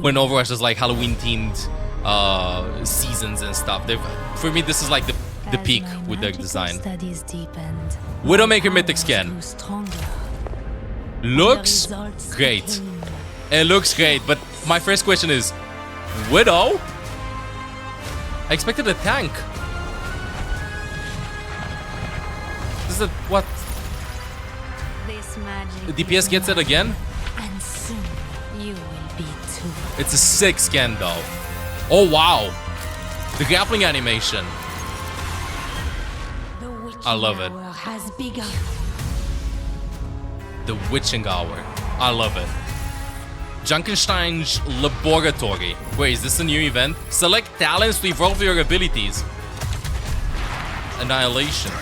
when Overwatch is like Halloween themed seasons and stuff. For me, this is like the peak with their design. Widowmaker Mythic skin. Looks great. It looks great, but my first question is, Widow? I expected a tank. This is a, what? The DPS gets it again? And soon you will be too. It's a sick skin though. Oh wow. The grappling animation. I love it. Has begun. The Witching Hour. I love it. Junkenstein's Laboratory. Wait, is this a new event? Select talents to evolve your abilities. Annihilation.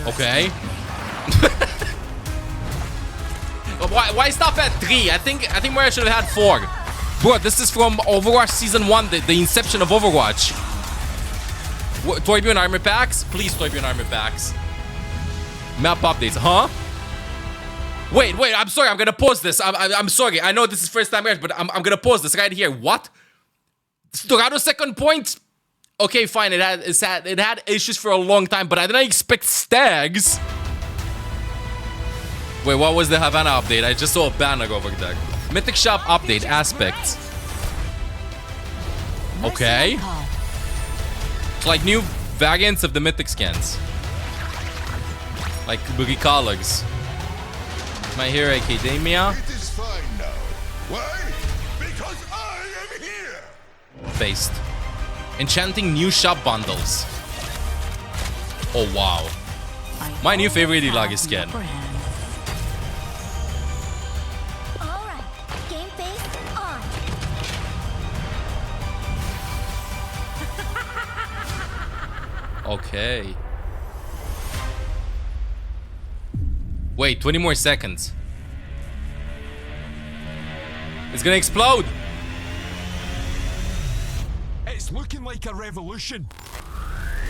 Okay. why stop at 3? I think where I should have had 4. Bro, this is from Overwatch Season 1, the inception of Overwatch. Toybjorn armor packs? Please, Toybjorn armor packs. Map updates, huh? Wait, I'm sorry, I'm gonna pause this. I'm sorry, I know this is first time guys, but I'm gonna pause this right here. What? Dorado second point? Okay, fine, it had issues for a long time, but I didn't expect stags. Wait, what was the Havana update? I just saw a banner over there. Mythic Shop update aspects. Okay. It's like new variants of the Mythic skins. Like Boogie Colleagues. My Hero Academia. It is fine now. Why? Because I am here. Based. Enchanting new shop bundles. Oh wow. My new favorite Ilagi skin. Alright, game face on. Okay. Wait, 20 more seconds. It's gonna explode. It's looking like a revolution.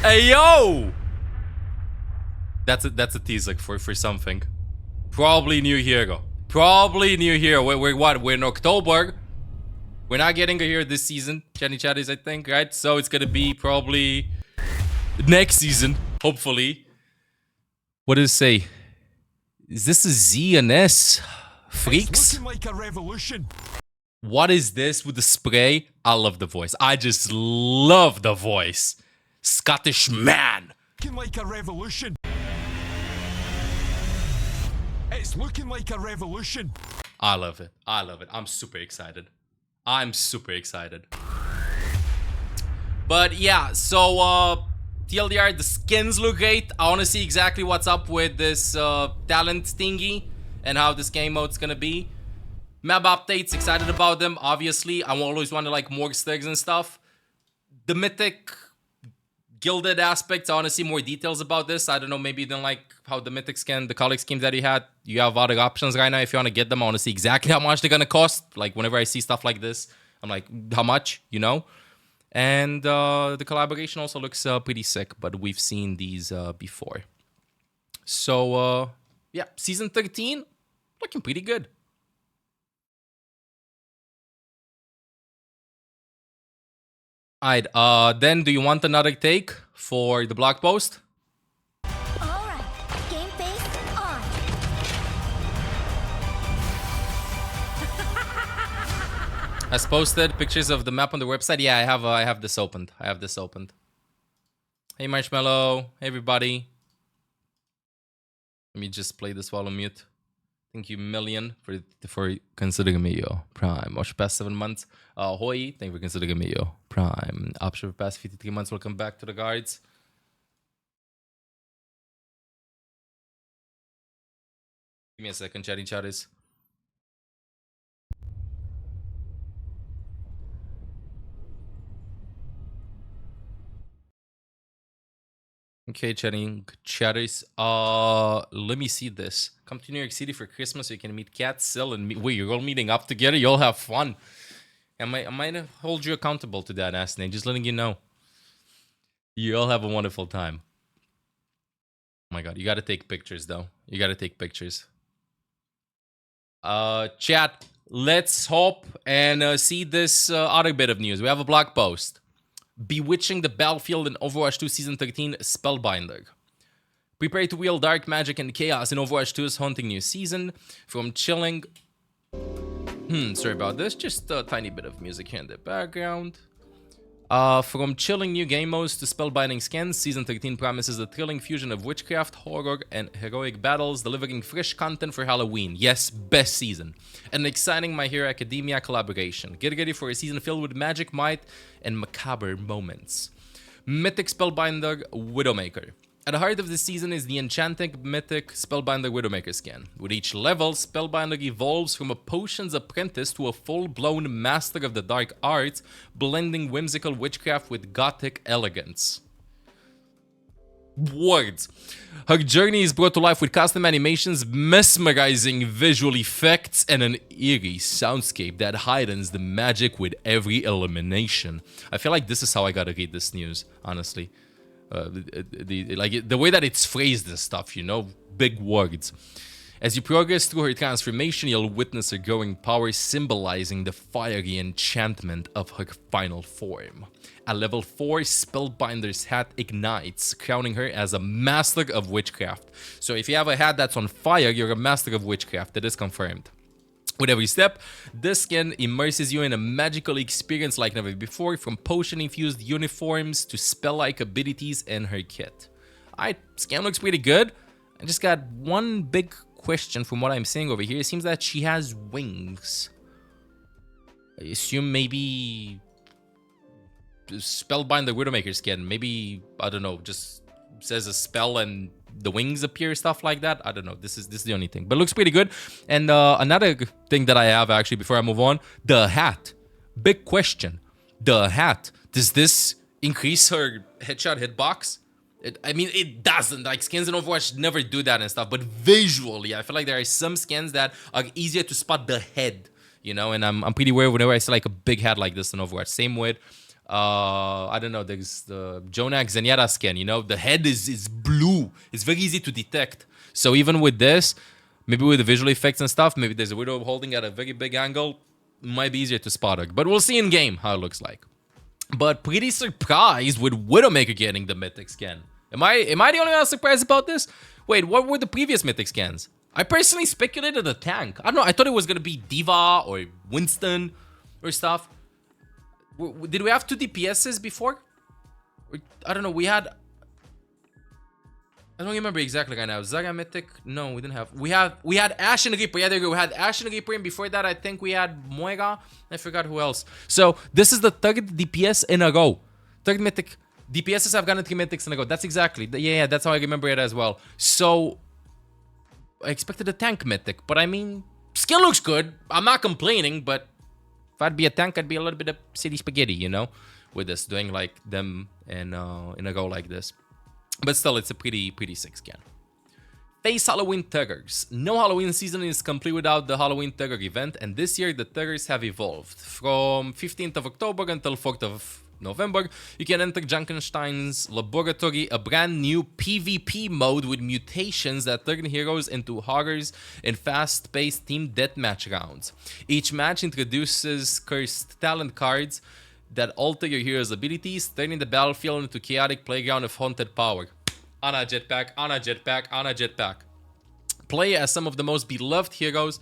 Hey yo! That's a teaser for something. Probably new hero. Probably new hero. We're what? We're in October. We're not getting a hero this season. Chatty Chatties, I think, right? So it's gonna be probably next season, hopefully. What does it say? Is this a Z and S? Freaks? It's looking like a revolution. What is this with the spray? I love the voice. I just love the voice. Scottish man. Looking like a revolution. It's looking like a revolution. I love it. I love it. I'm super excited. I'm super excited. But yeah, so TLDR, the skins look great. I want to see exactly what's up with this talent thingy and how this game mode's gonna be. Map updates, excited about them. Obviously, I always want to like more stigs and stuff. The Mythic Gilded aspects, I want to see more details about this. I don't know, maybe then like how the Mythic skin, the colleague schemes that you had, you have other options right now. If you want to get them, I want to see exactly how much they're gonna cost. Like whenever I see stuff like this, I'm like, how much, you know? And the collaboration also looks pretty sick, but we've seen these before. So yeah, season 13 looking pretty good. Alright, then do you want another take for the blog post? Alright, game face on. As posted pictures of the map on the website. Yeah, I have this opened. Hey Marshmallow, hey everybody. Let me just play this while on mute. Thank you million for considering me your prime. Watch for past 7 months. Hoi, thank you for considering me your prime. Option for past 53 months. Welcome back to the guards. Give me a second, chatty chatties. Okay, chatting chatters. Let me see this. Come to New York City for Christmas so you can meet Cat, Sil, and me. Wait, you're all meeting up together? You'll have fun. I might hold you accountable to that, Asney. Just letting you know. You all have a wonderful time. Oh my god, you gotta take pictures though. You gotta take pictures. Chat, let's hope and see this other bit of news. We have a blog post. Bewitching the battlefield in Overwatch 2 Season 13 Spellbinder. Prepare to wield dark magic and chaos in Overwatch 2's haunting new season. From chilling... sorry about this. Just a tiny bit of music here in the background. From chilling new game modes to spellbinding scans, Season 13 promises a thrilling fusion of witchcraft, horror, and heroic battles, delivering fresh content for Halloween. Yes, best season. An exciting My Hero Academia collaboration. Get ready for a season filled with magic, might, and macabre moments. Mythic Spellbinder Widowmaker. At the heart of this season is the enchanting Mythic Spellbinder Widowmaker skin. With each level, Spellbinder evolves from a potions apprentice to a full-blown master of the dark arts, blending whimsical witchcraft with gothic elegance. Words. Her journey is brought to life with custom animations, mesmerizing visual effects, and an eerie soundscape that heightens the magic with every elimination. I feel like this is how I gotta read this news, honestly. The way that it's phrased and stuff, you know, big words. As you progress through her transformation, you'll witness her growing power, symbolizing the fiery enchantment of her final form. At level 4, Spellbinder's hat ignites, crowning her as a master of witchcraft. So if you have a hat that's on fire, you're a master of witchcraft. That is confirmed. With every step, this skin immerses you in a magical experience like never before, from potion-infused uniforms to spell-like abilities in her kit. Alright, skin looks pretty good. I just got one big question from what I'm seeing over here. It seems that she has wings. I assume maybe... Spellbinder Widowmaker skin. Maybe, I don't know, just says a spell and the wings appear, stuff like that. I don't know. This is the only thing, but it looks pretty good. And another thing that I have actually before I move on, the hat. Big question. The hat. Does this increase her headshot hitbox? I mean, it doesn't. Like, skins in Overwatch never do that and stuff. But visually, I feel like there are some skins that are easier to spot the head, you know. And I'm pretty aware whenever I see like a big hat like this in Overwatch. Same with I don't know, there's the Jonak Zenyatta skin, you know, the head is blue. It's very easy to detect. So even with this, maybe with the visual effects and stuff, maybe there's a Widow holding at a very big angle, might be easier to spot her. But we'll see in game how it looks like. But pretty surprised with Widowmaker getting the Mythic skin. Am I the only one surprised about this? Wait, what were the previous Mythic skins? I personally speculated a tank. I don't know, I thought it was gonna be Diva or Winston or stuff. Did we have 2 DPSs before? I don't know, we had... I don't remember exactly right now. Zaga Mythic? No, we didn't have... We had Ashe and Reaper. Yeah, there you go. We had Ashe and Reaper, and before that, I think we had Moira. I forgot who else. So, this is the 3rd DPS in a row. 3rd Mythic. DPSs have gotten 3 Mythics in a row. That's exactly... Yeah, that's how I remember it as well. So, I expected a tank Mythic, but I mean... Skill looks good. I'm not complaining, but... If I'd be a tank, I'd be a little bit of city spaghetti, you know, with this, doing like them in a go like this. But still, it's a pretty sick skin. Face Halloween Terrors. No Halloween season is complete without the Halloween Terror event, and this year the Terrors have evolved. From 15th of October until 4th of November, you can enter Junkenstein's laboratory, a brand new PvP mode with mutations that turn heroes into horrors in fast-paced team deathmatch rounds. Each match introduces cursed talent cards that alter your hero's abilities, turning the battlefield into a chaotic playground of haunted power. On a jetpack, on a jetpack, on a jetpack. Play as some of the most beloved heroes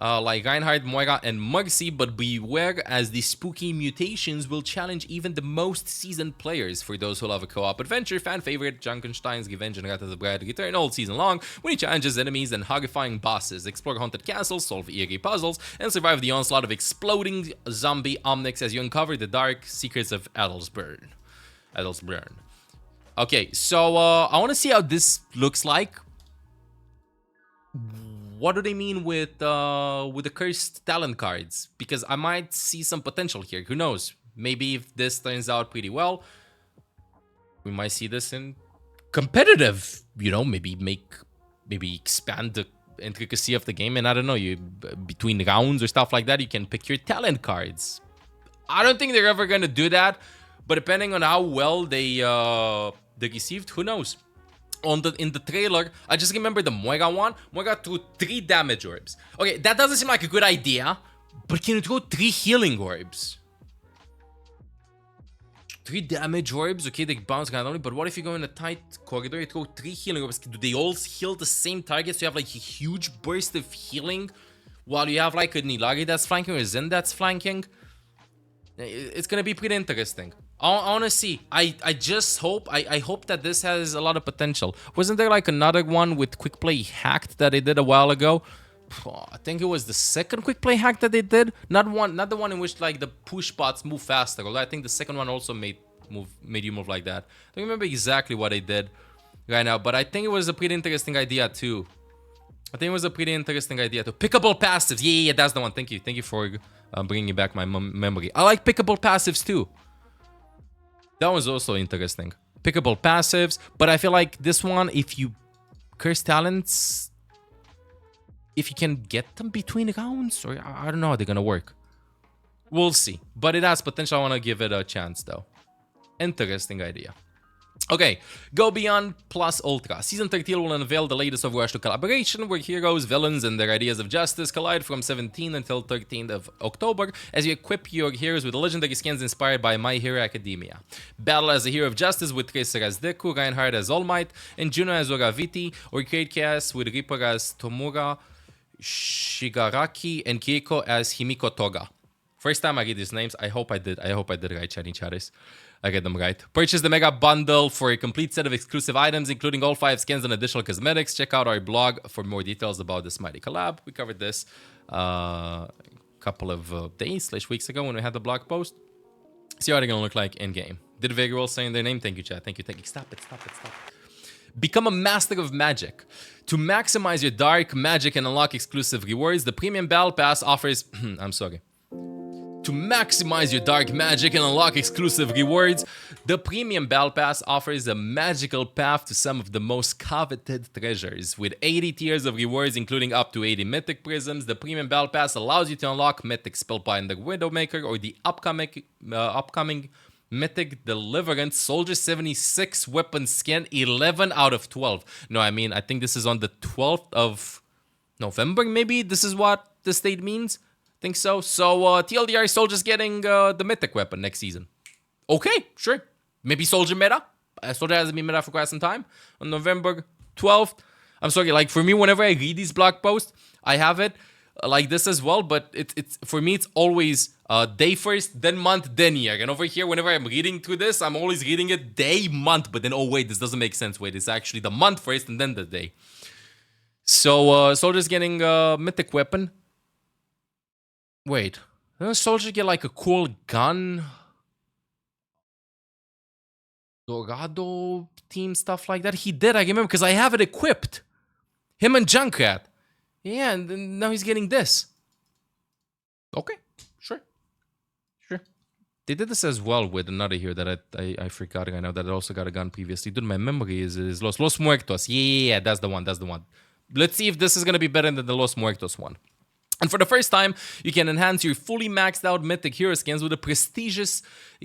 like Reinhardt, Moira, and Mercy, but beware as the spooky mutations will challenge even the most seasoned players. For those who love a co-op adventure, fan favorite Junkenstein's Revenge and Wrath of the Bride return all season long when he challenges enemies and horrifying bosses, explore haunted castles, solve eerie puzzles, and survive the onslaught of exploding zombie omnics as you uncover the dark secrets of Adelsburn. Okay, so I want to see how this looks like. What do they mean with the cursed talent cards? Because I might see some potential here. Who knows? Maybe if this turns out pretty well, we might see this in competitive. You know, maybe expand the intricacy of the game. And I don't know, you between rounds or stuff like that, you can pick your talent cards. I don't think they're ever gonna do that, but depending on how well they received, who knows? in the trailer, I just remember the Moira one. Moira threw 3 damage orbs. Okay, that doesn't seem like a good idea, but can you throw 3 healing orbs? 3 damage orbs, okay, they bounce randomly, but what if you go in a tight corridor, you throw 3 healing orbs? Do they all heal the same target, so you have like a huge burst of healing, while you have like a Nilari that's flanking or a Zen that's flanking? It's gonna be pretty interesting. I wanna see. I just hope, I hope that this has a lot of potential. Wasn't there like another one with quick play hacked that they did a while ago? I think it was the second quick play hack that they did. Not the one in which like the push bots move faster. Although I think the second one also made you move like that. I don't remember exactly what they did right now, but I think it was a pretty interesting idea too. Pickable passives. Yeah, that's the one. Thank you for bringing back my memory. I like pickable passives too. That was also interesting. Pickable passives, but I feel like this one, if you curse talents, if you can get them between rounds, or I don't know how they're gonna work. We'll see. But it has potential. I want to give it a chance though. Interesting idea. Okay, Go Beyond Plus Ultra. Season 13 will unveil the latest Overwatch 2 collaboration, where heroes, villains, and their ideas of justice collide from 17th until 13th of October, as you equip your heroes with legendary skins inspired by My Hero Academia. Battle as a hero of justice with Tracer as Deku, Reinhardt as All Might, and Juno as Oraviti, or create chaos with Reaper as Tomura, Shigaraki, and Kiriko as Himiko Toga. First time I read these names. I hope I did right, Chinese Charis. I get them right. Purchase the Mega Bundle for a complete set of exclusive items, including all 5 skins and additional cosmetics. Check out our blog for more details about this mighty collab. We covered this a couple of days/weeks ago when we had the blog post. See how they're gonna look like in game. Did very well saying their name. Thank you, chat. Thank you. Stop it. Become a master of magic. To maximize your dark magic and unlock exclusive rewards, the Premium Battle Pass offers... To maximize your dark magic and unlock exclusive rewards, the Premium Battle Pass offers a magical path to some of the most coveted treasures. With 80 tiers of rewards, including up to 80 Mythic Prisms, the Premium Battle Pass allows you to unlock Mythic Spellbinder Widowmaker or the upcoming Mythic Deliverance Soldier 76 weapon skin, 11 out of 12. No, I mean, I think this is on the 12th of November, maybe? This is what this date means? Think so. So TLDR Soldier's getting the Mythic weapon next season. Okay, sure. Maybe Soldier meta. Soldier hasn't been meta for quite some time. On November 12th. I'm sorry, like for me, whenever I read these blog posts, I have it like this as well. But it's for me, it's always day first, then month, then year. And over here, whenever I'm reading through this, I'm always reading it day, month. But then, oh wait, this doesn't make sense. Wait, it's actually the month first and then the day. So Soldier's getting a Mythic weapon. Wait, doesn't Soldier get like a cool gun? Dorado team stuff like that? He did, I remember, because I have it equipped. Him and Junkrat. Yeah, and then now he's getting this. Okay, sure. They did this as well with another hero that I forgot right now that I also got a gun previously. Dude, my memory is Los Muertos. Yeah, that's the one. Let's see if this is going to be better than the Los Muertos one. And for the first time, you can enhance your fully maxed out Mythic hero skins with the prestigious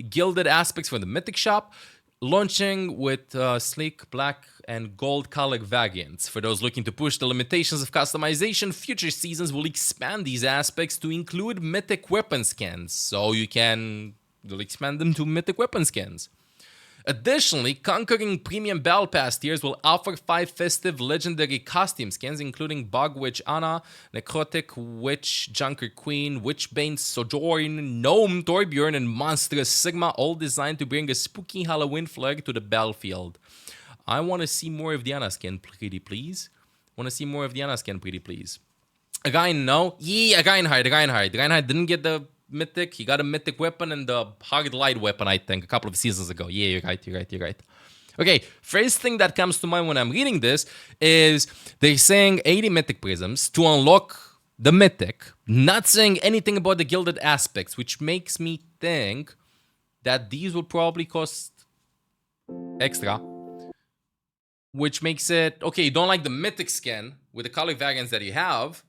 Gilded Aspects from the Mythic shop, launching with sleek black and gold color variants. For those looking to push the limitations of customization, future seasons will expand these aspects to include Mythic weapon skins. So they'll expand them to Mythic weapon skins. Additionally, conquering Premium Battle Pass tiers will offer 5 festive legendary costume skins, including Bog Witch Anna, Necrotic Witch Junker Queen, Witchbane Sojourn, Gnome Torbjorn, and Monstrous Sigma, all designed to bring a spooky Halloween flair to the battlefield. I want to see more of Diana skin, pretty please. Again, no? Yeah, Reinhardt. Reinhardt didn't get the Mythic. He got a Mythic weapon and the hard light weapon, I think, a couple of seasons ago. Yeah, you're right. Okay, first thing that comes to mind when I'm reading this is they're saying 80 Mythic Prisms to unlock the Mythic, not saying anything about the Gilded Aspects, which makes me think that these will probably cost extra. Which makes it, okay, you don't like the Mythic skin with the color variants that you have,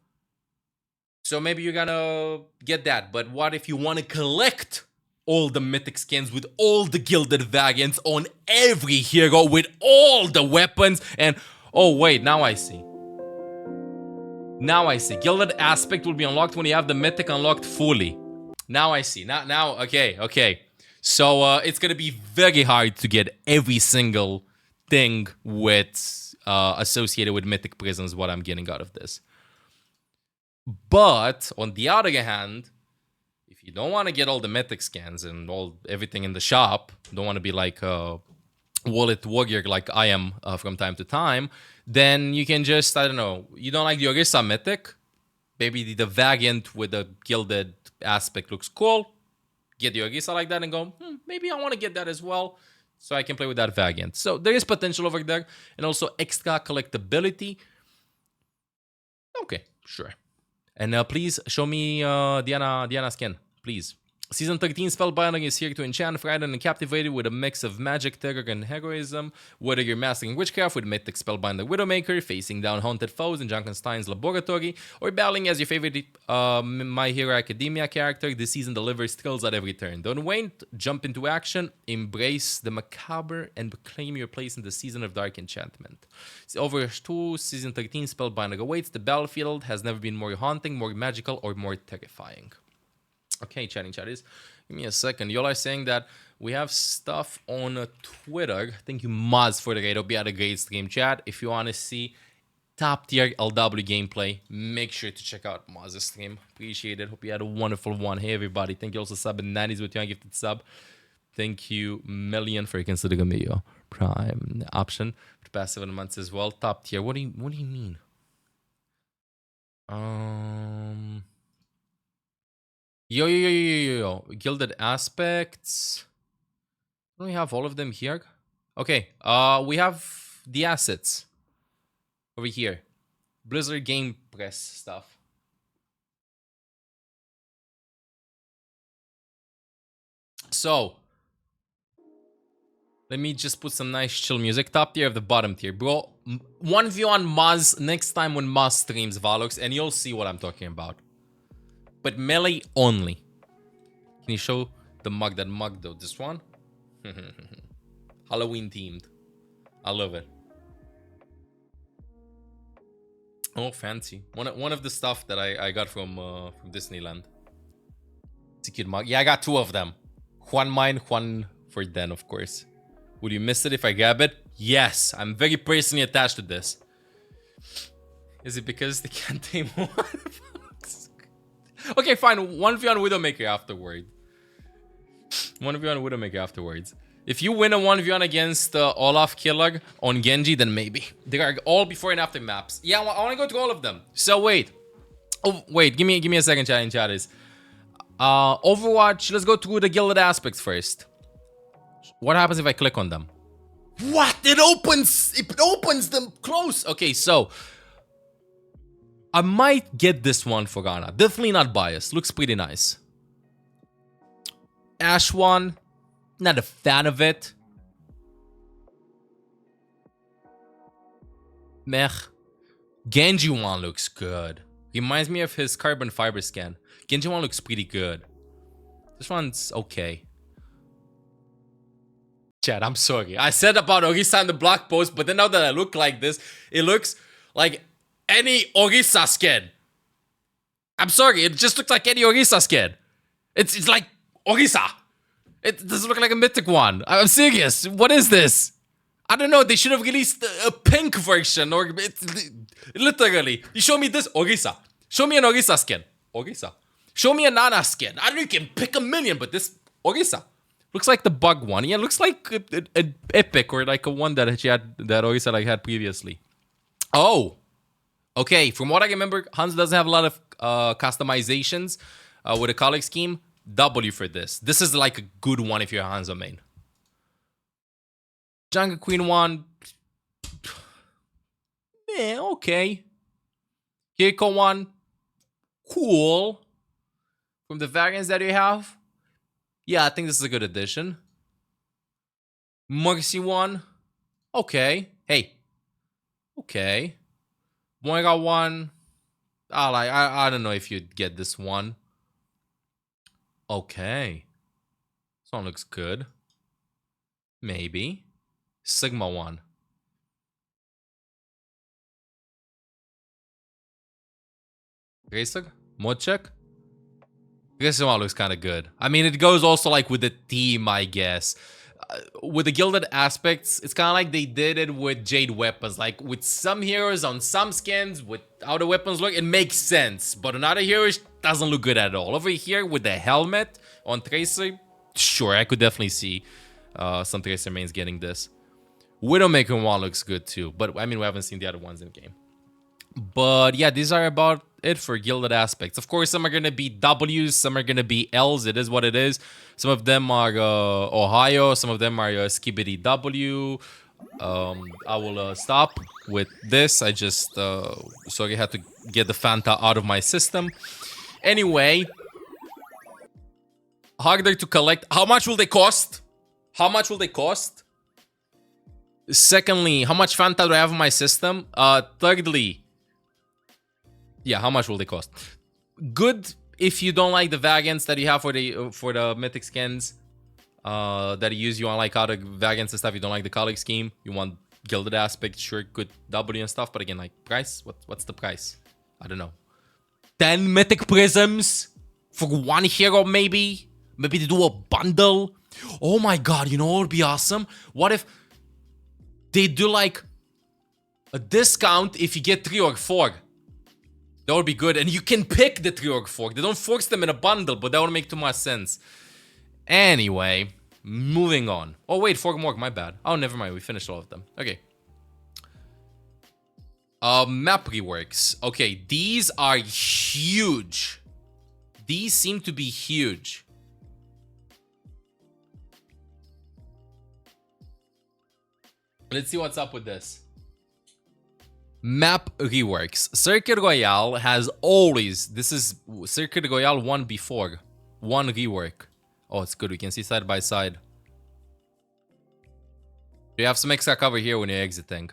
so maybe you're gonna get that. But what if you want to collect all the mythic skins with all the gilded variants on every hero with all the weapons and oh wait, now I see. Now I see. Gilded aspect will be unlocked when you have the mythic unlocked fully. Now I see. Now okay. So it's gonna be very hard to get every single thing with associated with mythic prisons, what I'm getting out of this. But on the other hand, if you don't want to get all the mythic scans and everything in the shop, don't want to be like a wallet warrior like I am from time to time, then you can just, I don't know, you don't like the Orisa mythic, maybe the variant with the gilded aspect looks cool, get the Orisa like that and go, maybe I want to get that as well, so I can play with that variant. So there is potential over there, and also extra collectability. Okay, sure. And please show me Diana skin, please. Season 13 Spellbinding is here to enchant, frighten, and captivate you with a mix of magic, terror, and heroism. Whether you're mastering witchcraft with Mythic Spellbinder Widowmaker, facing down haunted foes in Junkenstein's laboratory, or battling as your favorite My Hero Academia character, this season delivers thrills at every turn. Don't wait, jump into action, embrace the macabre, and claim your place in the Season of Dark Enchantment. Overwatch 2 Season 13 Spellbinder awaits. The battlefield has never been more haunting, more magical, or more terrifying. Okay, chatting chatties, give me a second. Y'all are saying that we have stuff on Twitter. Thank you, Maz, for the raid. Hope you had a great stream, chat. If you want to see top tier LW gameplay, make sure to check out Maz's stream. Appreciate it. Hope you had a wonderful one. Hey, everybody. Thank you also subbing 90s with your gifted sub. Thank you, million, for considering me your prime option for the past 7 months as well. Top tier. What do you mean? Yo. Gilded aspects. Don't we have all of them here? Okay. We have the assets over here. Blizzard Game Press stuff. So, let me just put some nice chill music. Top tier of the bottom tier. Bro, one view on Maz next time when Maz streams Valox, and you'll see what I'm talking about. But melee only. Can you show the mug? That mug though. This one? Halloween themed. I love it. Oh, fancy. One of the stuff that I got from Disneyland. It's a cute mug. Yeah, I got 2 of them. One mine, one for Den, of course. Would you miss it if I grab it? Yes, I'm very personally attached to this. Is it because they can't tame one? Okay, fine. 1v on Widowmaker afterward. 1v on Widowmaker afterwards. If you win a 1v1 against Olaf Killer on Genji, then maybe. They are all before and after maps. Yeah, I want to go through all of them. So wait. Oh, wait. Give me a second, chat in chat is. Overwatch. Let's go through the gilded aspects first. What happens if I click on them? What? It opens them close. Okay, so I might get this one for Ghana. Definitely not biased. Looks pretty nice. Ash one. Not a fan of it. Meh. Genji one looks good. Reminds me of his carbon fiber scan. Genji one looks pretty good. This one's okay. Chad, I'm sorry. I said about Orisa in the blog post, but then now that I look like this, it looks like any Orisa skin. I'm sorry, it just looks like any Orisa skin. It's like Orisa. It doesn't look like a mythic one. I'm serious. What is this? I don't know. They should have released a pink version or literally. You show me this Orisa. Show me an Orisa skin. Orisa. Show me a Nana skin. I don't know. You can pick a million, but this Orisa looks like the bug one. Yeah, it looks like an epic or like a one that Orisa like had previously. Oh. Okay, from what I remember, Hans doesn't have a lot of customizations with a color scheme. W for this. This is like a good one if you're a Hanzo main. Jungle Queen one. Okay. Kiriko one. Cool. From the variants that you have. Yeah, I think this is a good addition. Mercy one. Okay. Hey. Okay. Moira one. I don't know if you'd get this one. Okay. This one looks good. Maybe. Sigma 1. Racer? Mod check? This one looks kind of good. I mean, it goes also like with the theme, I guess. With the gilded aspects, it's kind of like they did it with Jade weapons. Like with some heroes on some skins, with how the weapons look, it makes sense. But on other heroes, doesn't look good at all. Over here with the helmet on Tracer, sure, I could definitely see some Tracer mains getting this. Widowmaker 1 looks good too. But I mean, we haven't seen the other ones in game. But yeah, these are about it for gilded aspects. Of course, some are going to be W's, some are going to be L's. It is what it is. Some of them are Ohio, some of them are Skibidi W. I will stop with this. I just sorry, I had to get the Fanta out of my system. Anyway, harder to collect. How much will they cost? How much will they cost? Secondly, how much Fanta do I have in my system? Thirdly, yeah, how much will they cost? Good if you don't like the variants that you have for the Mythic skins that you use. You want like other variants and stuff. You don't like the color scheme. You want gilded aspect, sure, good W and stuff. But again, like price, what's the price? I don't know. 10 Mythic prisms for one hero, maybe. Maybe they do a bundle. Oh my god, you know what would be awesome? What if they do like a discount if you get 3 or 4? That would be good. And you can pick the 3 or 4. They don't force them in a bundle, but that would make too much sense. Anyway, moving on. Oh, wait, 4 more. My bad. Oh, never mind. We finished all of them. Okay. Map reworks. Okay, these are huge. These seem to be huge. Let's see what's up with this. Map reworks. Circuit Royale has always... This is Circuit Royale 1 before. 1 rework. Oh, it's good. We can see side by side. You have some extra cover here when you're exiting.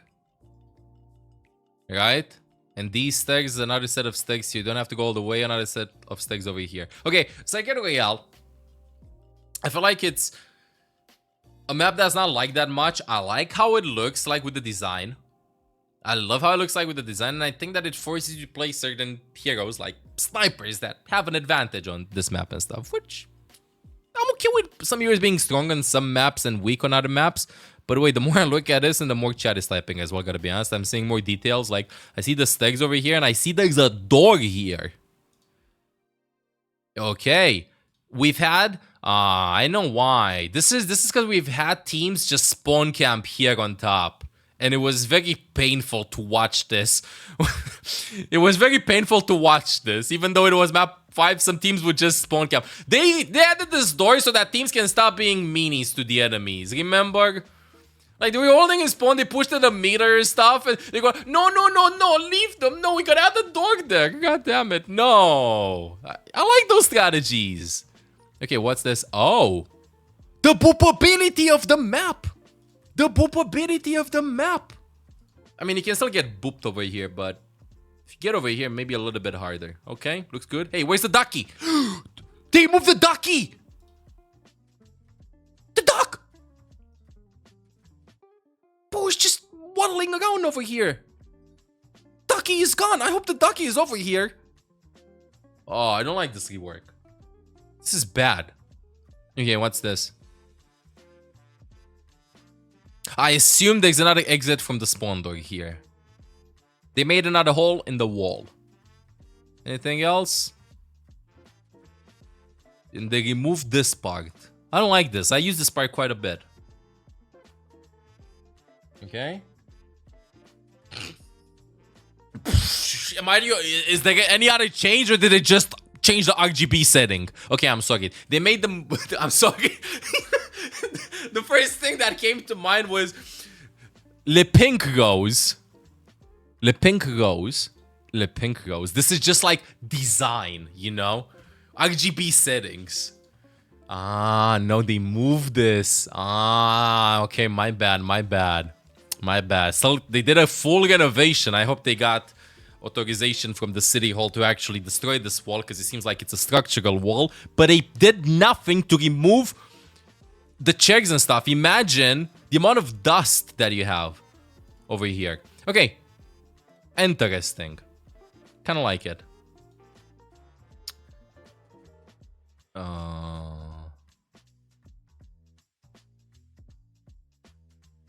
Right? And these stairs is another set of stairs. You don't have to go all the way. Another set of stairs over here. Okay, Circuit Royale. I feel like it's a map that's not like that much. I like how it looks like with the design. I love how it looks like with the design, and I think that it forces you to play certain heroes like snipers that have an advantage on this map and stuff, which I'm okay with some heroes being strong on some maps and weak on other maps. But wait, the more I look at this and the more chat is typing as well, gotta be honest. I'm seeing more details, like I see the stairs over here and I see there's a door here. Okay, we've had... I know why. This is because we've had teams just spawn camp here on top. And it was very painful to watch this. It was very painful to watch this. Even though it was map 5, some teams would just spawn camp. They added this door so that teams can stop being meanies to the enemies. Remember? Like, they were holding a spawn, they pushed at a meter and stuff, and they go, no, leave them. No, we gotta add the door there. God damn it. No. I like those strategies. Okay, what's this? Oh. The boopability of the map. The boopability of the map. I mean, you can still get booped over here, but if you get over here, maybe a little bit harder. Okay, looks good. Hey, where's the ducky? They moved the ducky. The duck. Bro is just waddling around over here. Ducky is gone. I hope the ducky is over here. Oh, I don't like this rework. This is bad. Okay, what's this? I assume there's another exit from the spawn door here. They made another hole in the wall. Anything else? And they removed this part. I don't like this. I use this part quite a bit. Okay. Mario, is there any other change or did they just change the RGB setting? Okay, I'm sorry. They made them... I'm sorry. The first thing that came to mind was Le Pink Rose. Le Pink Rose. Le Pink Rose. This is just like design, you know? RGB settings. Ah, no, they moved this. Ah, okay, my bad. So they did a full renovation. I hope they got authorization from the city hall to actually destroy this wall because it seems like it's a structural wall. But they did nothing to remove the checks and stuff. Imagine the amount of dust that you have over here. Okay. Interesting. Kind of like it.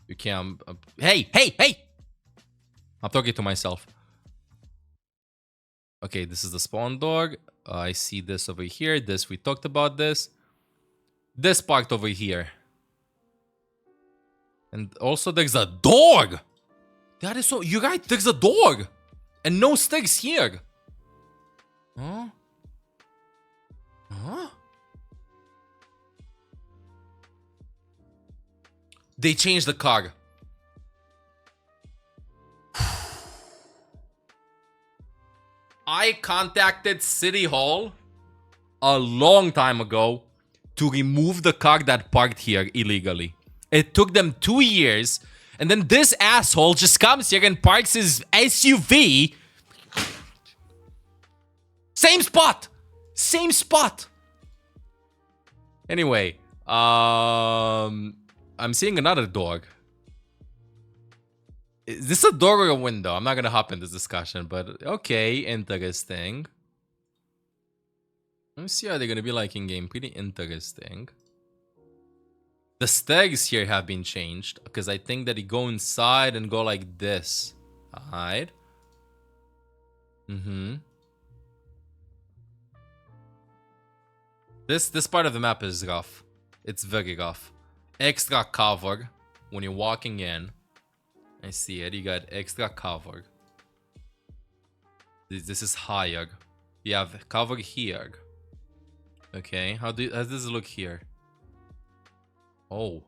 You can't... hey! I'm talking to myself. Okay, this is the spawn dog. I see this over here. This, we talked about this. This part over here. And also there's a dog! That is so... You're right, there's a dog! And no sticks here. Huh? Huh? They changed the car. I contacted City Hall a long time ago to remove the car that parked here illegally. It took them 2 years, and then this asshole just comes here and parks his SUV. Same spot! Same spot! Anyway, I'm seeing another dog. Is this a door or a window? I'm not gonna hop in this discussion, but okay, interesting. Let me see how they're gonna be like in game. Pretty interesting. The stairs here have been changed because I think that they go inside and go like this. Alright. This part of the map is rough. It's very rough. Extra cover when you're walking in. I see it. You got extra cover. This is higher. You have cover here. Okay. How does this look here? Oh.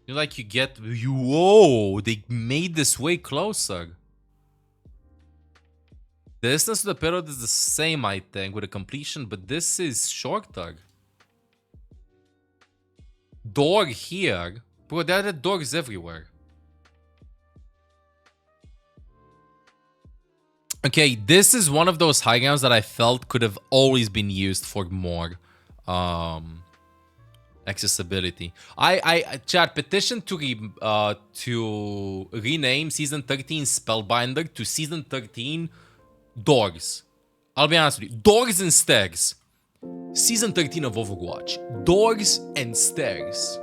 You like you get you. Whoa! They made this way closer. The distance to the pillar is the same, I think, with a completion, but this is shorter. Door here. Bro, there are doors everywhere. Okay, this is one of those high grounds that I felt could have always been used for more accessibility. Chat, petition to rename Season 13 Spellbinder to Season 13 Doors. I'll be honest with you. Doors and Stairs. Season 13 of Overwatch. Doors and Stairs.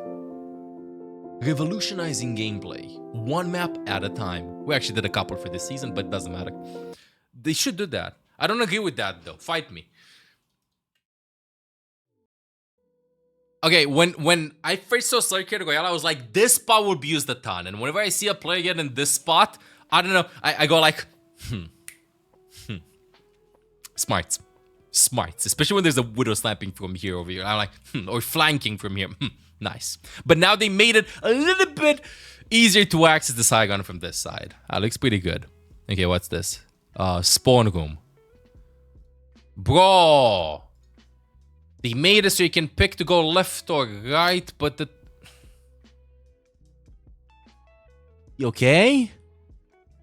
Revolutionizing gameplay. One map at a time. We actually did a couple for this season, but it doesn't matter. They should do that. I don't agree with that, though. Fight me. Okay, when I first saw Circuit Royale, I was like, this spot would be used a ton. And whenever I see a player get in this spot, I don't know, I go like, Smarts. Smarts. Especially when there's a Widow sniping from here over here. I'm like, or flanking from here. Nice. But now they made it a little bit easier to access this high ground from this side. Looks pretty good. Okay, what's this? Spawn room. Bro. They made it so you can pick to go left or right, but the... You okay?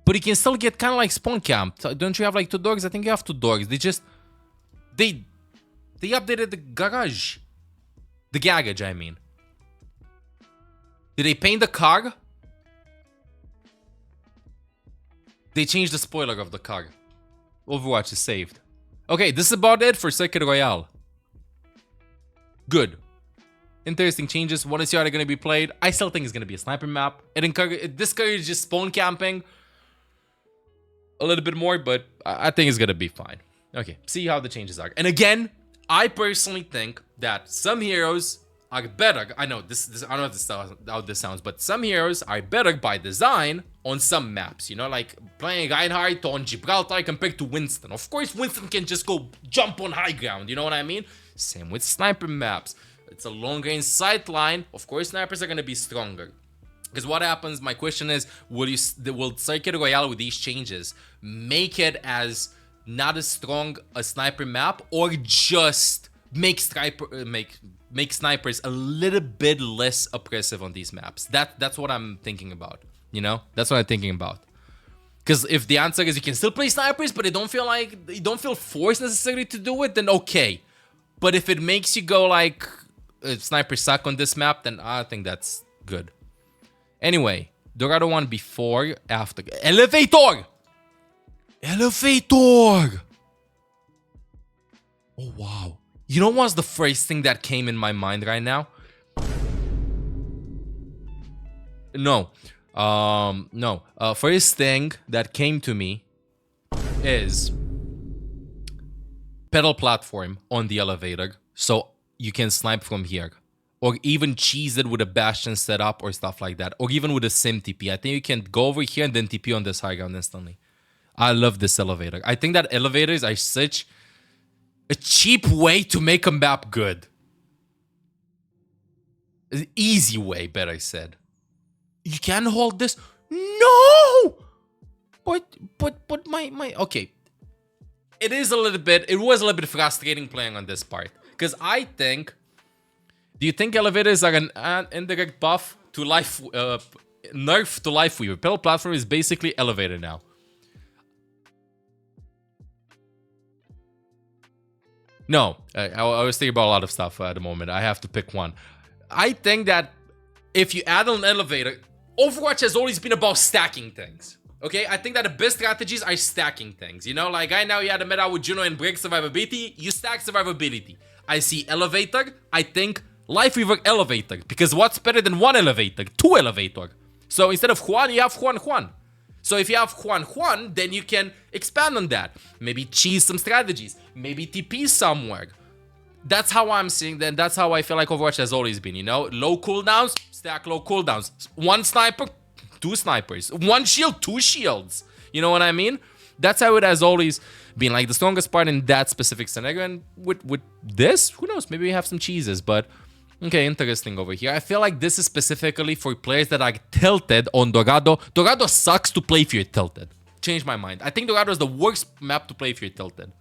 But you can still get kind of like spawn camped. Don't you have like 2 doors? I think you have 2 doors. They just... They updated the garage. The garage, I mean. Did they paint the car? They changed the spoiler of the car. Overwatch is saved. Okay, this is about it for Circuit Royale. Good. Interesting changes. Want to see how they're going to be played. I still think it's going to be a sniper map. It discourages spawn camping a little bit more, but I think it's going to be fine. Okay, see how the changes are. And again, I personally think that some heroes are better. I know this I don't know how this sounds, but some heroes are better by design on some maps. You know, like playing Reinhardt on Gibraltar compared to Winston. Of course, Winston can just go jump on high ground. You know what I mean? Same with sniper maps. It's a long range sight line. Of course, snipers are going to be stronger. Because what happens, my question is, will Circuit Royale with these changes make it as not as strong a sniper map, or just make snipers a little bit less oppressive on these maps? That's what I'm thinking about. You know, that's what I'm thinking about. Because if the answer is you can still play snipers, but you don't feel forced necessarily to do it, then okay. But if it makes you go like snipers suck on this map, then I think that's good. Anyway, Dorado won before, after. Elevator! Elevator! Oh, wow. You know what's the first thing that came in my mind right now? No. No. First thing that came to me is pedal platform on the elevator, so you can snipe from here. Or even cheese it with a bastion setup or stuff like that. Or even with a sim TP. I think you can go over here and then TP on this high ground instantly. I love this elevator. I think that elevators are such a cheap way to make a map good. An easy way, better said. You can hold this? No! But my okay. It was a little bit frustrating playing on this part. Because I think, do you think elevators are an indirect buff to life, nerf to life weaver? Pedal platform is basically elevator now. No, I was thinking about a lot of stuff at the moment. I have to pick one. I think that if you add an elevator, Overwatch has always been about stacking things. Okay, I think that the best strategies are stacking things. You know, like right now you had a meta with Juno and break survivability. You stack survivability. I see elevator. I think Lifeweaver elevator. Because what's better than one elevator? Two elevator. So instead of Juan, you have Juan. So if you have Juan, then you can expand on that. Maybe cheese some strategies. Maybe TP somewhere. That's how I'm seeing that. That's how I feel like Overwatch has always been, you know? Low cooldowns, stack low cooldowns. One sniper, two snipers. One shield, two shields. You know what I mean? That's how it has always been. Like the strongest part in that specific scenario. And with this, who knows? Maybe we have some cheeses, but... Okay, interesting over here. I feel like this is specifically for players that are tilted on Dorado. Dorado sucks to play if you're tilted. Change my mind. I think Dorado is the worst map to play if you're tilted.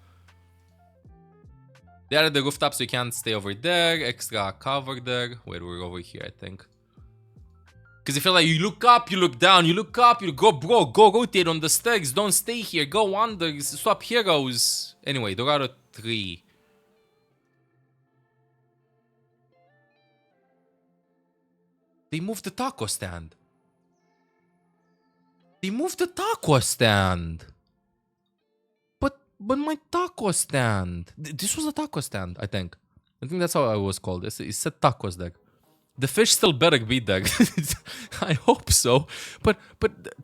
They added the rooftop so you can't stay over there. Extra cover there. Wait, we're over here, I think. Because you feel like you look up, you look down, you look up, you go, bro, go rotate on the stairs. Don't stay here. Go under. Swap heroes. Anyway, Dorado 3. They moved the taco stand. They moved the taco stand. But my taco stand. This was a taco stand, I think. I think that's how it was called. It said tacos there. The fish still better be there. I hope so. But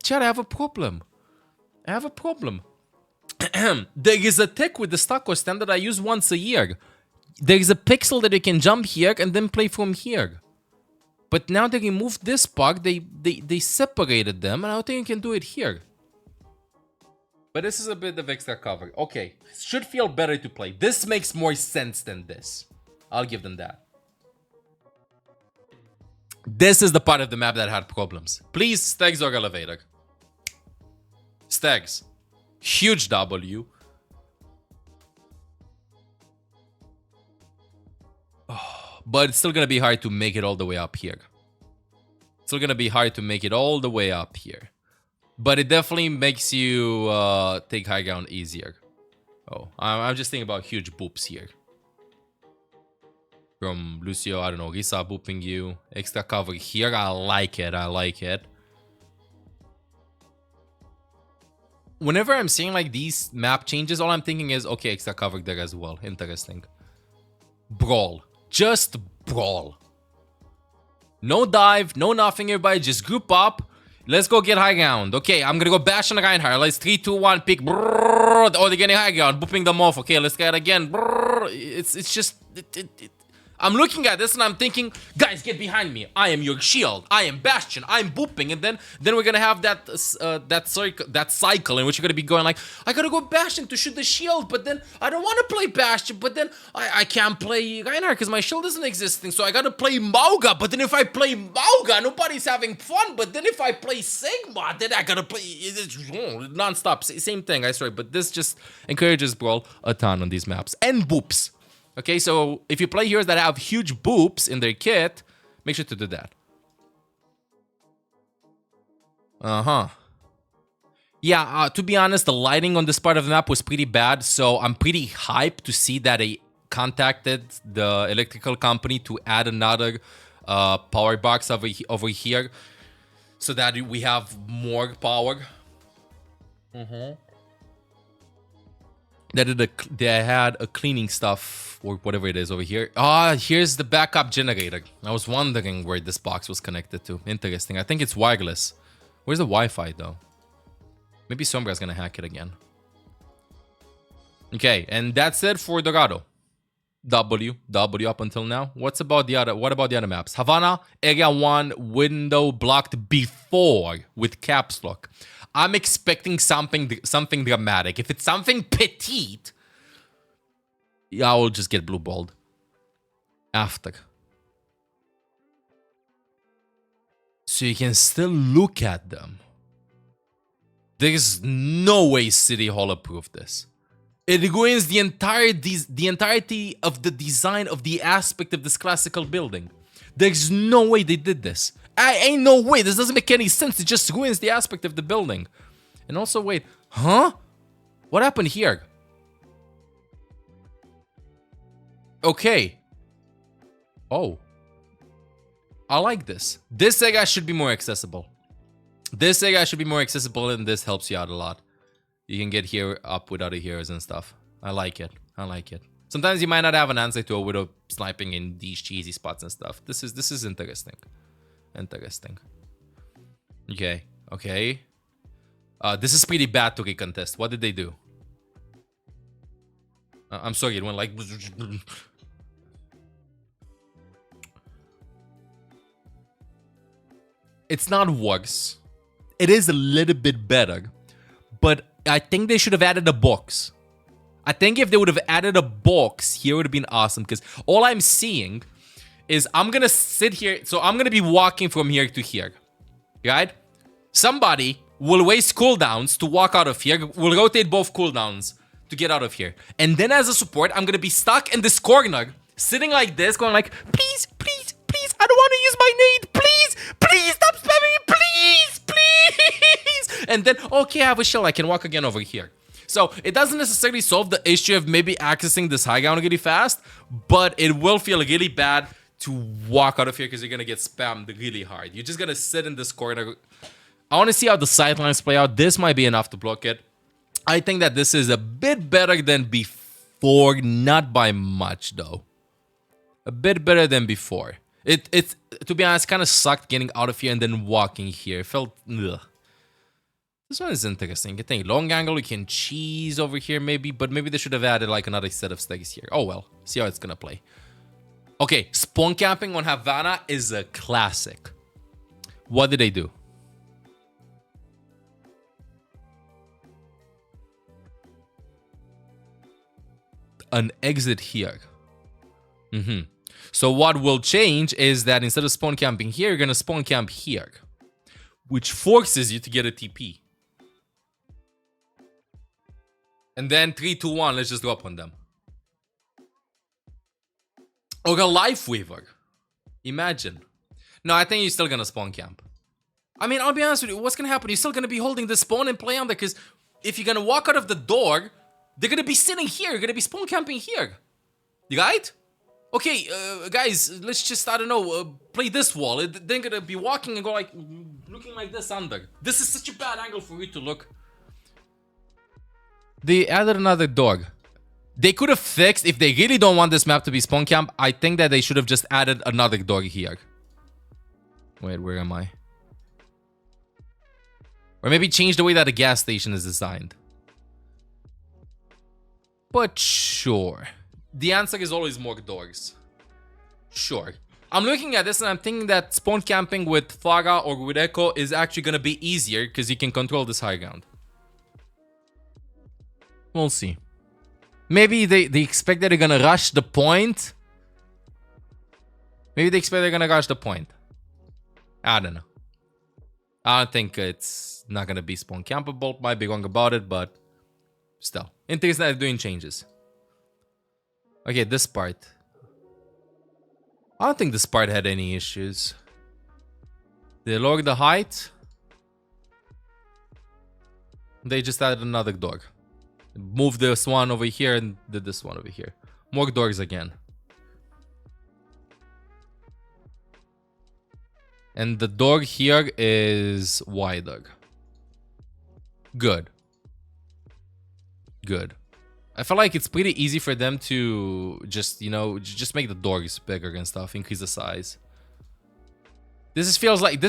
Chad, I have a problem. There is a tech with the taco stand that I use once a year. There is a pixel that you can jump here and then play from here. But now they removed this part, they separated them, and I don't think you can do it here. But this is a bit of extra cover. Okay, should feel better to play. This makes more sense than this. I'll give them that. This is the part of the map that had problems. Please, Stags or elevator. Stags. Huge W. But it's still gonna be hard to make it all the way up here. Still gonna be hard to make it all the way up here. But it definitely makes you take high ground easier. Oh, I'm just thinking about huge boops here. From Lucio, I don't know, Risa booping you. Extra cover here, I like it. Whenever I'm seeing like these map changes, all I'm thinking is, okay, extra cover there as well. Interesting. Brawl. Just brawl. No dive, no nothing, everybody. Just group up. Let's go get high ground. Okay, I'm gonna go bash on Reinhardt. Let's 3, 2, 1, pick. Brrr. Oh, they're getting high ground. Booping them off. Okay, let's get it again. Brrr. It's just... I'm looking at this and I'm thinking, guys, get behind me. I am your shield. I am Bastion. I'm booping, and then we're gonna have that cycle in which you're gonna be going like, I gotta go Bastion to shoot the shield, but then I don't want to play Bastion, but then I can't play Reinhardt because my shield isn't existing, so I gotta play Mauga. But then if I play Mauga, nobody's having fun. But then if I play Sigma, then I gotta play non-stop. Same thing, I swear. But this just encourages brawl a ton on these maps and boops. Okay, so if you play heroes that have huge boops in their kit, make sure to do that. Yeah, to be honest, the lighting on this part of the map was pretty bad, so I'm pretty hyped to see that a contacted the electrical company to add another power box over here so that we have more power. They had a cleaning stuff or whatever it is over here. Here's the backup generator. I was wondering where this box was connected to. Interesting. I think it's wireless. Where's the Wi-Fi though? Maybe Sombra's gonna hack it again. Okay, and that's it for Dorado. W up until now. What about the other maps? Havana, Area 1, window blocked before with caps lock. I'm expecting something dramatic. If it's something petite, yeah, I will just get blue balled after. So you can still look at them. There's no way City Hall approved this. It ruins the entirety of the design of the aspect of this classical building. There's no way they did this. Ain't no way. This doesn't make any sense. It just ruins the aspect of the building. And also, wait. Huh? What happened here? Okay. Oh. I like this. This area should be more accessible. This area should be more accessible, and this helps you out a lot. You can get here up with other heroes and stuff. I like it. I like it. Sometimes you might not have an answer to a widow sniping in these cheesy spots and stuff. This is interesting. Interesting. Okay. Okay. This is pretty bad to recontest. What did they do? I'm sorry, it went like... It's not worse. It is a little bit better. But I think they should have added a box. I think if they would have added a box here, it would have been awesome. Because all I'm seeing is I'm going to sit here. So I'm going to be walking from here to here. Right? Somebody will waste cooldowns to walk out of here. We'll rotate both cooldowns to get out of here. And then as a support, I'm going to be stuck in this corner. Sitting like this, going like, please, please, please. I don't want to use my nade. Please, please, stop spamming me. Please, please. And then, okay, I have a shell. I can walk again over here. So it doesn't necessarily solve the issue of maybe accessing this high ground really fast, but it will feel really bad to walk out of here because you're going to get spammed really hard. You're just going to sit in this corner. I want to see how the sidelines play out. This might be enough to block it. I think that this is a bit better than before, not by much though. A bit better than before. It's to be honest, kind of sucked getting out of here and then walking here. It felt, ugh. This one is interesting. I think long angle, we can cheese over here maybe, but maybe they should have added like another set of stairs here. Oh well, see how it's gonna play. Okay, spawn camping on Havana is a classic. What did they do? An exit here. So what will change is that instead of spawn camping here, you're gonna spawn camp here, which forces you to get a TP. And then 3, 2, 1, let's just drop on them. Or a Life Weaver. Imagine. No, I think you're still gonna spawn camp. I mean, I'll be honest with you, what's gonna happen? You're still gonna be holding the spawn and play on there, because if you're gonna walk out of the door, they're gonna be sitting here, you're gonna be spawn camping here. Right? Okay, guys, let's just, I don't know, play this wall. They're gonna be walking and go like, looking like this under. This is such a bad angle for you to look. They added another dog. They could have fixed, if they really don't want this map to be spawn camp, I think that they should have just added another dog here. Wait, where am I? Or maybe change the way that a gas station is designed. But sure. The answer is always more dogs. Sure. I'm looking at this and I'm thinking that spawn camping with Farah or with Echo is actually going to be easier because you can control this high ground. We'll see. Maybe they expect that they're going to rush the point. Maybe they expect they're going to rush the point. I don't know. I don't think it's not going to be spawn campable. Might be wrong about it, but still. Interesting that they're doing changes. Okay, this part. I don't think this part had any issues. They lowered the height. They just added another dog. Moved this one over here and did this one over here. More doors again. And the door here is wider. Good. Good. I feel like it's pretty easy for them to just, you know, just make the doors bigger and stuff, increase the size. This feels like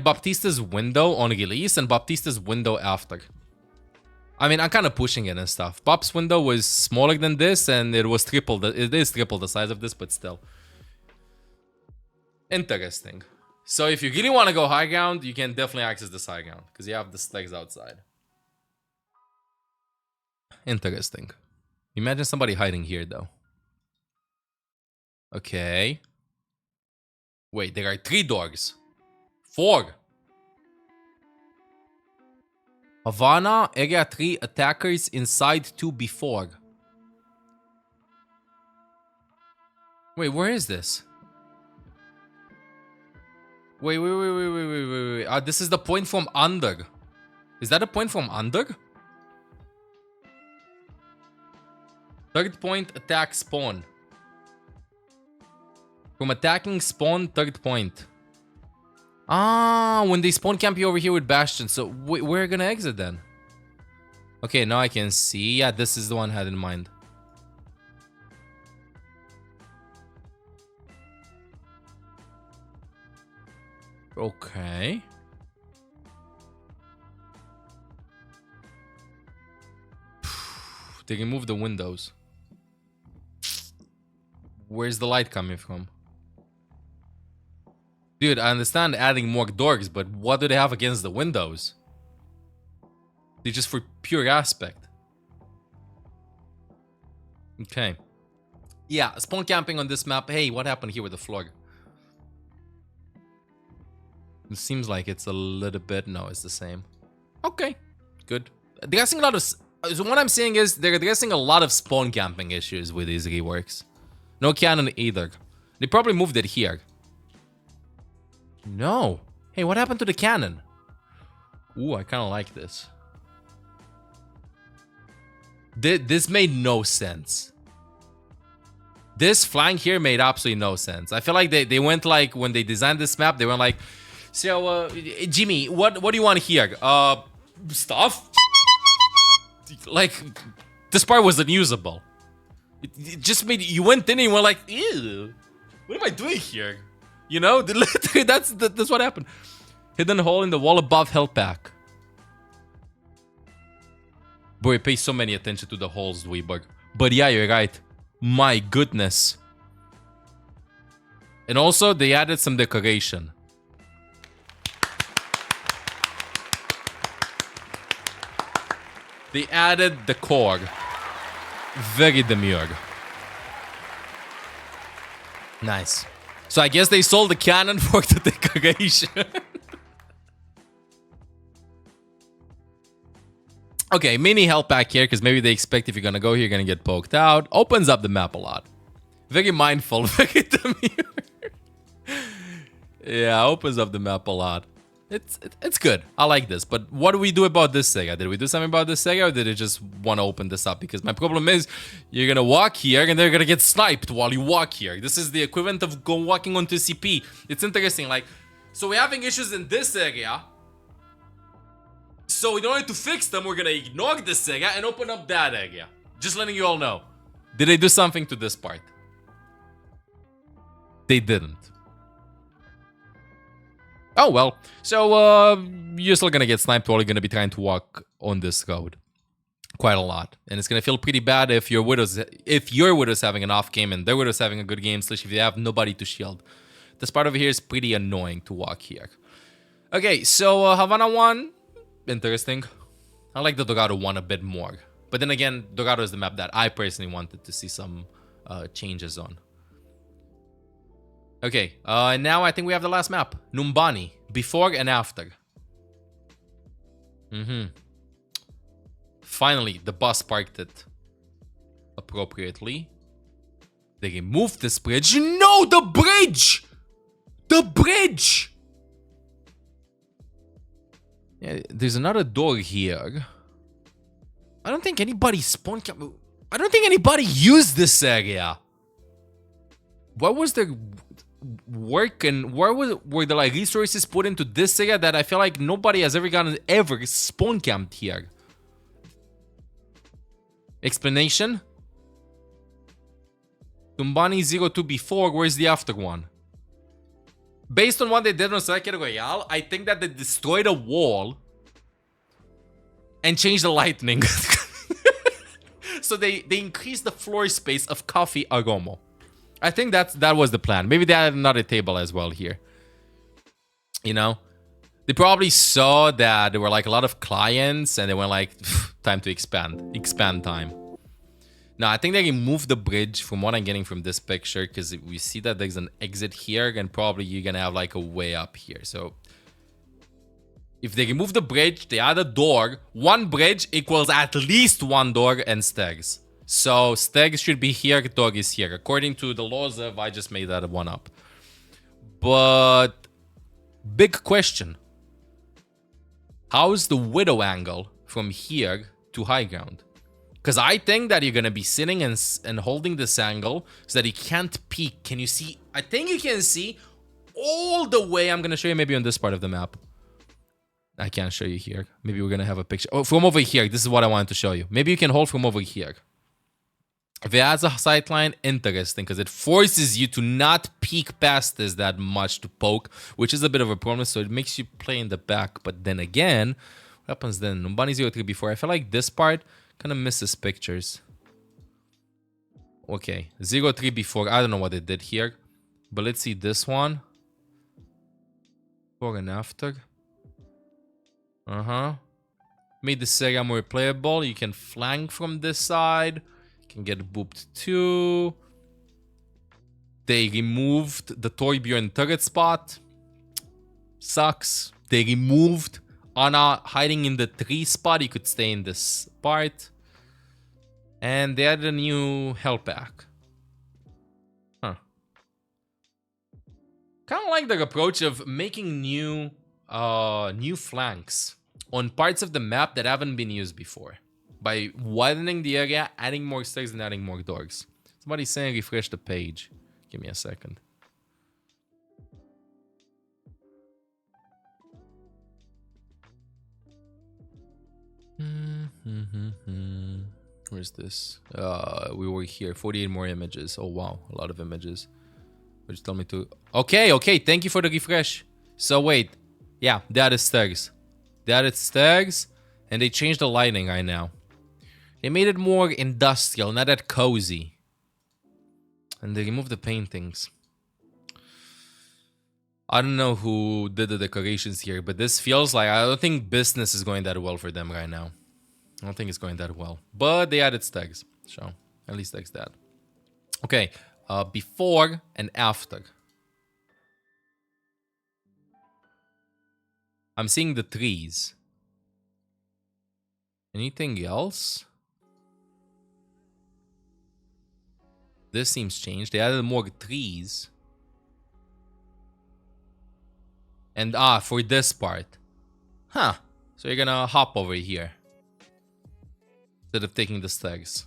Baptista's window on release and Baptista's window after. I mean, I'm kind of pushing it and stuff. Bap's window was smaller than this, and it was triple. It is triple the size of this, but still. Interesting. So if you really want to go high ground, you can definitely access this high ground because you have the stairs outside. Interesting. Imagine somebody hiding here, though. Okay. Wait, there are 3 doors. 4. Havana, area 3, attackers inside 2 before. Wait, where is this? Wait. This is the point from under. Is that a point from under? Third point, attack spawn. From attacking spawn, third point. Ah, when they spawn camp you over here with Bastion. So we're gonna exit then. Okay, now I can see. Yeah, this is the one I had in mind. Okay. They remove the windows. Where's the light coming from? Dude, I understand adding more doors, but what do they have against the windows? They're just for pure aspect. Okay. Yeah, spawn camping on this map. Hey, what happened here with the floor? It seems like it's a little bit... No, it's the same. Okay, good. They're addressing a lot of... So what I'm saying is they're addressing a lot of spawn camping issues with these reworks. No cannon either. They probably moved it here. No. Hey, what happened to the cannon? Ooh, I kind of like this. This made no sense. This flank here made absolutely no sense. I feel like they went like, when they designed this map, they went like, so, Jimmy, what do you want here? Stuff? Like, this part was unusable. It just made, you went in and you were like, ew, what am I doing here? You know, literally, that's what happened. Hidden hole in the wall above health pack. Boy, pay so many attention to the holes, Dweebug. But yeah, you're right. My goodness. And also, they added some decoration. They added the core. Very demure. Nice. So I guess they sold the cannon for the decoration. Okay, mini health pack here, because maybe they expect if you're gonna go here, you're gonna get poked out. Opens up the map a lot. Very mindful, very demure. Yeah, opens up the map a lot. It's good. I like this. But what do we do about this Sega? Did we do something about this Sega, or did it just want to open this up? Because my problem is, you're gonna walk here and they're gonna get sniped while you walk here. This is the equivalent of walking onto CP. It's interesting, like, so we're having issues in this area. So in order to fix them, we're gonna ignore this area and open up that area. Just letting you all know. Did they do something to this part? They didn't. Oh well, so you're still gonna get sniped while you're gonna be trying to walk on this road quite a lot, and it's gonna feel pretty bad if your widow's having an off game and their widow's having a good game, especially if you have nobody to shield. This part over here is pretty annoying to walk here. Okay, so Havana 1, interesting. I like the Dorado 1 a bit more, but then again, Dorado is the map that I personally wanted to see some changes on. Okay, and now I think we have the last map. Numbani, before and after. Finally, the bus parked it appropriately. They removed this bridge. No, the bridge! The bridge! Yeah, there's another door here. I don't think anybody spawned camp. I don't think anybody used this area. What was the work and were the like resources put into this area that I feel like nobody has ever spawn camped here? Explanation? Numbani 02 before, where's the after one? Based on what they did on Circuit Royale, I think that they destroyed a wall and changed the lightning. So they increased the floor space of Coffee Agomo. I think that was the plan. Maybe they had another table as well here. You know? They probably saw that there were like a lot of clients and they went like, time to expand. Expand time. Now, I think they removed the bridge from what I'm getting from this picture because we see that there's an exit here and probably you're going to have like a way up here. So if they remove the bridge, they add a door. One bridge equals at least one door and stairs. So stairs should be here, door is here. According to the laws of, I just made that one up. But big question. How's the widow angle from here to high ground? Because I think that you're going to be sitting and holding this angle so that you can't peek. Can you see? I think you can see all the way. I'm going to show you maybe on this part of the map. I can't show you here. Maybe we're going to have a picture. Oh, from over here. This is what I wanted to show you. Maybe you can hold from over here. If it has a sight line, interesting. Because it forces you to not peek past this that much to poke. Which is a bit of a problem. So it makes you play in the back. But then again, what happens then? Numbani 03 before. I feel like this part kind of misses pictures. Okay, 03 before. I don't know what they did here. But let's see this one. Before and after. Made this area more playable. You can flank from this side. You can get booped too. They removed the Torbjorn turret spot. Sucks. They removed Anna hiding in the tree spot. You could stay in this part. And they added a new health pack. Huh. Kind of like the approach of making new flanks on parts of the map that haven't been used before. By widening the area, adding more stairs and adding more doors. Somebody's saying refresh the page. Give me a second. Where's this? We were here. 48 more images. Oh wow, a lot of images. Which tell me to. Okay. Thank you for the refresh. So wait, yeah, they added stairs. They added stairs, and they changed the lighting right now. They made it more industrial, not that cozy. And they removed the paintings. I don't know who did the decorations here, but this feels like, I don't think business is going that well for them right now. I don't think it's going that well. But they added stairs, so at least that's that. Okay, before and after. I'm seeing the trees. Anything else? This seems changed. They added more trees. And for this part. Huh. So you're gonna hop over here. Instead of taking the stairs.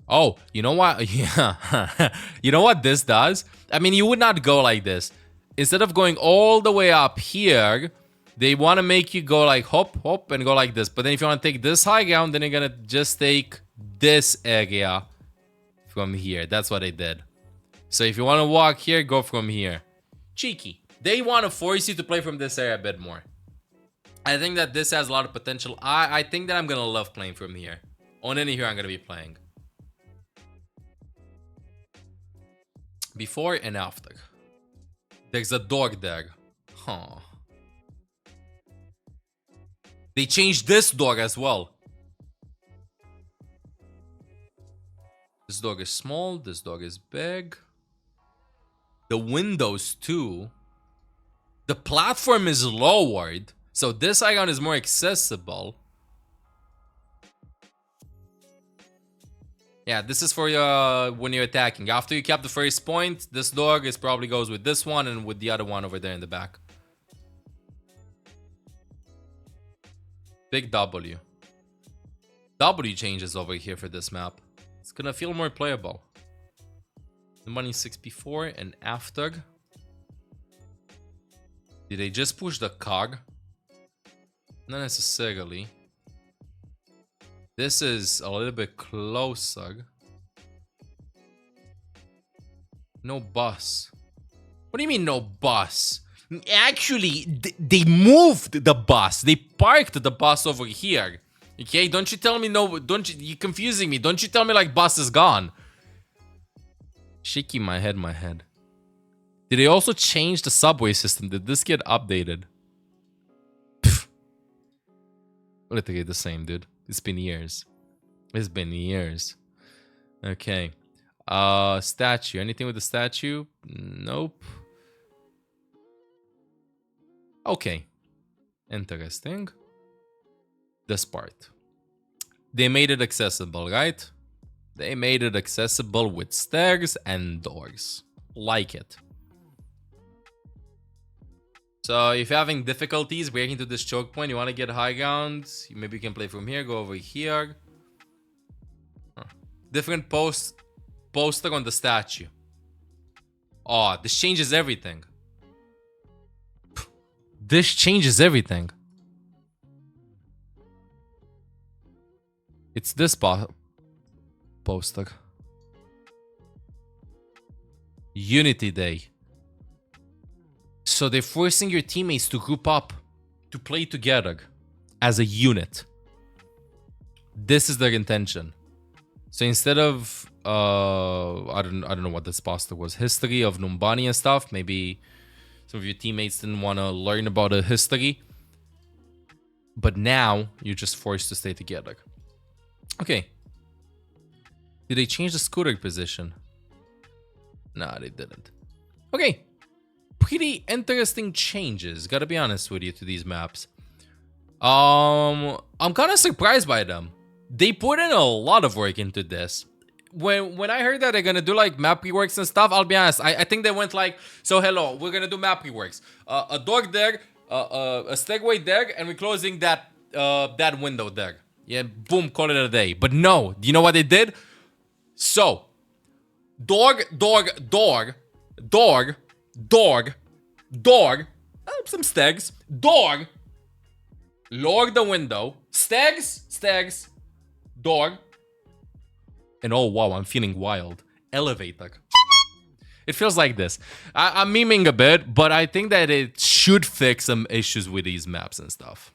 Oh, you know what? Yeah. You know what this does? I mean, you would not go like this. Instead of going all the way up here, they want to make you go like hop, hop, and go like this. But then if you want to take this high ground, then you're gonna just take this area from here. That's what they did. So if you want to walk here, go from here. Cheeky. They want to force you to play from this area a bit more. I think that this has a lot of potential. I think that I'm gonna love playing from here. On any hero I'm gonna be playing. Before and after. There's a dog there. Huh. They changed this dog as well. This dog is small. This dog is big. The windows too. The platform is lowered. So this icon is more accessible. Yeah, this is for when you're attacking. After you cap the first point, this dog probably goes with this one and with the other one over there in the back. Big W. W changes over here for this map. It's gonna feel more playable. Numbani 6 before and after. Did they just push the cog? Not necessarily. This is a little bit closer. No bus. What do you mean no bus? Actually, they moved the bus. They parked the bus over here. Okay, don't you tell me no, don't you, you're confusing me. Don't you tell me like bus is gone. Shaking my head. Did they also change the subway system? Did this get updated? Pfft. Literally the same, dude. It's been years. It's been years. Okay. Statue. Anything with the statue? Nope. Okay. Interesting. This part. They made it accessible, right? They made it accessible with stairs and doors. Like it. So if you're having difficulties breaking to this choke point, you want to get high ground, maybe you can play from here, go over here. Different poster on the statue. Oh, this changes everything. This changes everything. It's this poster. Unity Day. So they're forcing your teammates to group up, to play together as a unit. This is their intention. So instead of I don't know what this poster was, history of Numbani and stuff. Maybe some of your teammates didn't want to learn about a history, but now you're just forced to stay together. Okay. Did they change the scooter position? Nah, they didn't. Okay. Pretty interesting changes, gotta be honest with you, to these maps. I'm kind of surprised by them. They put in a lot of work into this. When I heard that they're gonna do like map reworks and stuff, I'll be honest, I think they went like, so hello, we're gonna do map reworks. A door there, a stairway there, and we're closing that that window there. Yeah, boom, call it a day. But no, do you know what they did? So, door, some stags, door, lower the window, stags, door, and oh wow, I'm feeling wild, elevator. It feels like this. I'm memeing a bit, but I think that it should fix some issues with these maps and stuff.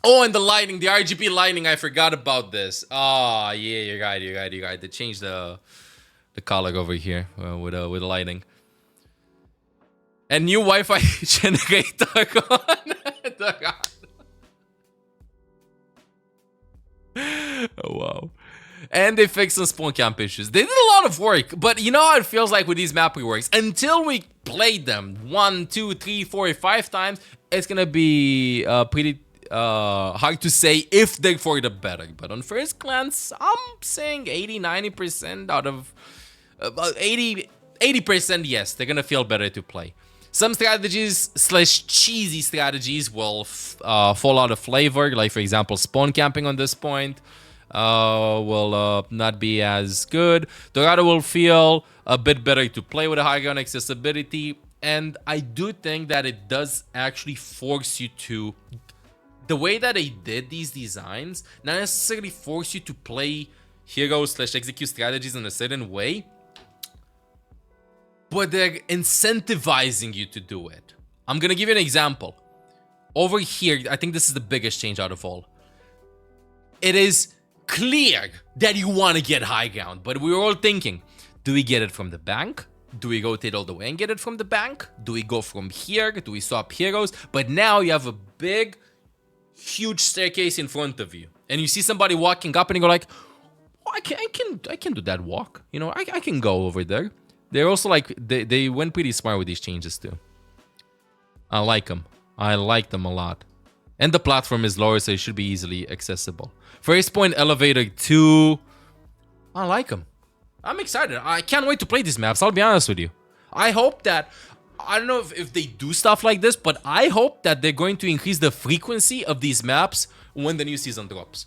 Oh, and the lighting, the RGB lighting, I forgot about this. Oh, yeah, you're right. They changed the color over here with lighting. And new Wi-Fi generator on. Oh, wow. And they fixed some spawn camp issues. They did a lot of work, but you know how it feels like with these map reworks. Until we played them 1, 2, 3, 4, 5 times, it's gonna be pretty hard to say if they're for the better. But on first glance, I'm saying 80-90% out of 80% yes, they're gonna feel better to play. Some strategies / cheesy strategies will fall out of flavor, like for example spawn camping on this point will not be as good. Dorado will feel a bit better to play with a high ground accessibility, and I do think that it does actually force you to, the way that they did these designs, not necessarily force you to play heroes / execute strategies in a certain way, but they're incentivizing you to do it. I'm gonna give you an example. Over here, I think this is the biggest change out of all. It is clear that you want to get high ground, but we were all thinking, do we get it from the bank? Do we rotate all the way and get it from the bank? Do we go from here? Do we swap heroes? But now you have a big, huge staircase in front of you, and you see somebody walking up, and you go like, oh, I can do that walk. You know, I can go over there. They're also like, they went pretty smart with these changes too. I like them. I like them a lot. And the platform is lower, so it should be easily accessible. First point elevator 2. I like them. I'm excited. I can't wait to play these maps. I'll be honest with you. I hope that, I don't know if they do stuff like this, but I hope that they're going to increase the frequency of these maps when the new season drops.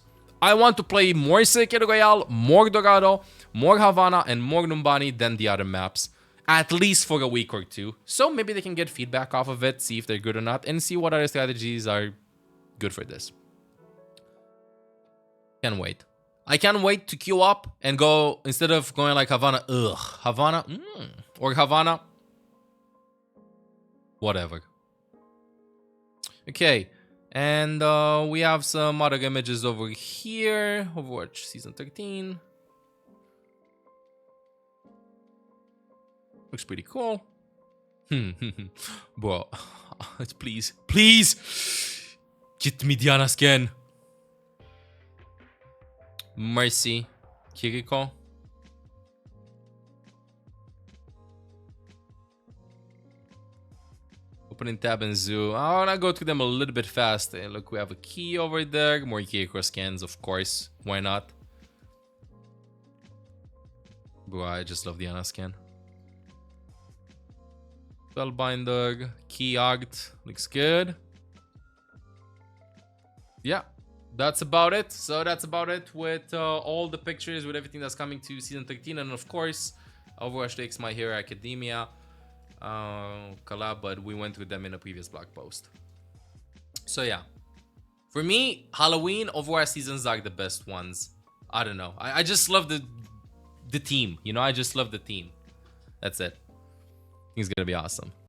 I want to play more Secret Royale, more Dorado, more Havana, and more Numbani than the other maps. At least for a week or two. So maybe they can get feedback off of it, see if they're good or not, and see what other strategies are good for this. Can't wait. I can't wait to queue up and go, instead of going like Havana, Havana, or Havana, whatever. Okay, and we have some other images over here. Overwatch Season 13. Looks pretty cool. Bro, please, please, get me Diana skin. Mercy, Kiriko. Opening tab and zoo. I wanna go through them a little bit fast. And look, we have a key over there. More Kiriko skins, of course. Why not? Bro, I just love the Diana skin. Spellbinder, Key Act, looks good. Yeah, that's about it. So that's about it with all the pictures, with everything that's coming to Season 13. And of course, Overwatch takes My Hero Academia collab, but we went through them in a previous blog post. So yeah, for me, Halloween, Overwatch seasons are the best ones. I don't know. I just love the team, you know, I just love the team. That's it. I think it's gonna be awesome.